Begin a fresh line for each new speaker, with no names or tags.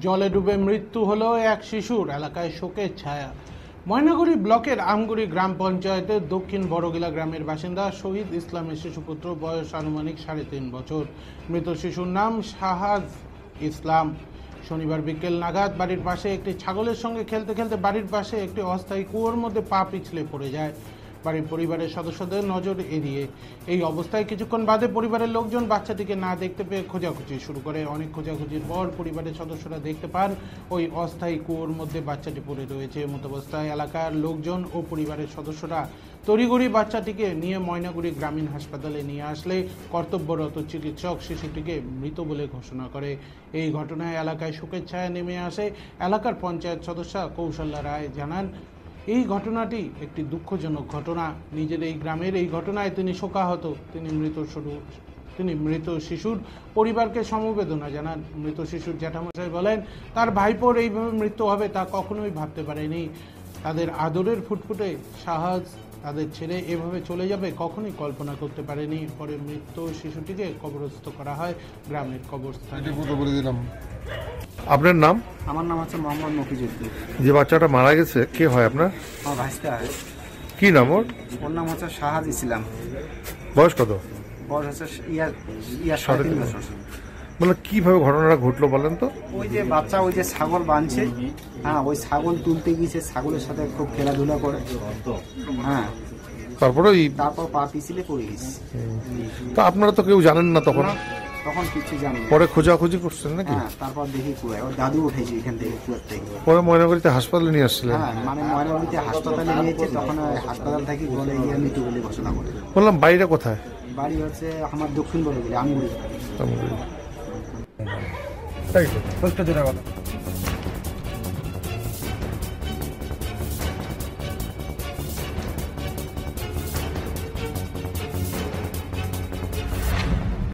জলে ডুবে মৃত্যু হলো এক শিশুর, এলাকায় শোকের ছায়া। ময়নাগুড়ি ব্লকের আমগুড়ি গ্রাম পঞ্চায়েতের দক্ষিণ বড়গিলা গ্রামের বাসিন্দা শহীদ ইসলামের শিশুপুত্র, বয়স আনুমানিক 3.5 বছর। মৃত শিশুর নাম শাহাজ ইসলাম। শনিবার বিকেল নাগাদ বাড়ির পাশে একটি ছাগলের সঙ্গে খেলতে খেলতে বাড়ির পাশে একটি অস্থায়ী কুয়োর মধ্যে পা পিছলে পড়ে যায়। বাড়ির পরিবারের সদস্যদের নজর এড়িয়ে এই অবস্থায় কিছুক্ষণ বাদে পরিবারের লোকজন বাচ্চাটিকে না দেখতে পেয়ে খোঁজাখুঁজি শুরু করে। অনেক খোঁজাখুঁজির পর পরিবারের সদস্যরা দেখতে পান ওই অস্থায়ী কুয়োর মধ্যে বাচ্চাটি পড়ে রয়েছে। এমতাবস্থায় এলাকার লোকজন ও পরিবারের সদস্যরা তড়িঘড়ি বাচ্চাটিকে নিয়ে ময়নাগুড়ি গ্রামীণ হাসপাতালে নিয়ে আসলে কর্তব্যরত চিকিৎসক শিশুটিকে মৃত বলে ঘোষণা করে। এই ঘটনায় এলাকায় শোকের ছায়া নেমে আসে। এলাকার পঞ্চায়েত সদস্য কৌশল্যা রায় জানান, এই ঘটনাটি একটি দুঃখজনক ঘটনা। নিজের এই গ্রামের এই ঘটনায় তিনি শোকাহত। তিনি মৃত শিশুর পরিবারকে সমবেদনা জানান। মৃত শিশুর জ্যাঠামশাই বলেন, তার ভাইপোর এইভাবে মৃত্যু হবে তা কখনোই ভাবতে পারেনি। তাদের আদরের ফুটফুটে শাহাজ তাদের ছেড়ে এভাবে চলে যাবে কখনোই কল্পনা করতে পারেনি। পরে মৃত শিশুটিকে কবরস্থ করা হয় গ্রামের কবরস্থানে।
আপনার নাম?
আমার নাম হচ্ছে মোহাম্মদ মফিজুদ্দিন।
যে বাচ্চাটা মারা গেছে কে হয় আপনার?
আমার ভাইস্তা হয়।
কি নাম ওর?
ওর নাম হচ্ছে শাহাজ ইসলাম।
বয়স কত?
বয়স হচ্ছে ইয়ার 3.5 বছর।
মানে কিভাবে ঘটনাটা ঘটলো বলেন তো?
ওই যে বাচ্চা ওই যে ছাগল বাঁধছে, হ্যাঁ, ওই ছাগল তুলতে গিয়েছে, ছাগলের সাথে খুব খেলাধুলা করে, হ্যাঁ,
তারপরে
তারপর পা পিছলে পড়ে গেছে।
তো আপনারা তো কেউ জানেন না তখন?
তখন কিছু জানি না।
পরে খোঁজাখুঁজি করছেন নাকি?
হ্যাঁ, তারপর দেখি কুয়ায় ওর দাদু উঠেছে এখান থেকে, কুয়ার থেকে।
পরে ময়নাগুড়িতে হাসপাতালে নিয়ে আসছিলেন?
হ্যাঁ, মানে ময়নাগুড়িতে হাসপাতালে নিয়েছে, তখন হাসপাতাল থেকে বলে গিয়ে মৃত্যু বলে ঘোষণা করে।
বললাম বাড়িটা কোথায়?
বাড়ি হচ্ছে আমার দক্ষিণ বড়গিলা, আমগুড়ি।
আমগুড়ি।
কথা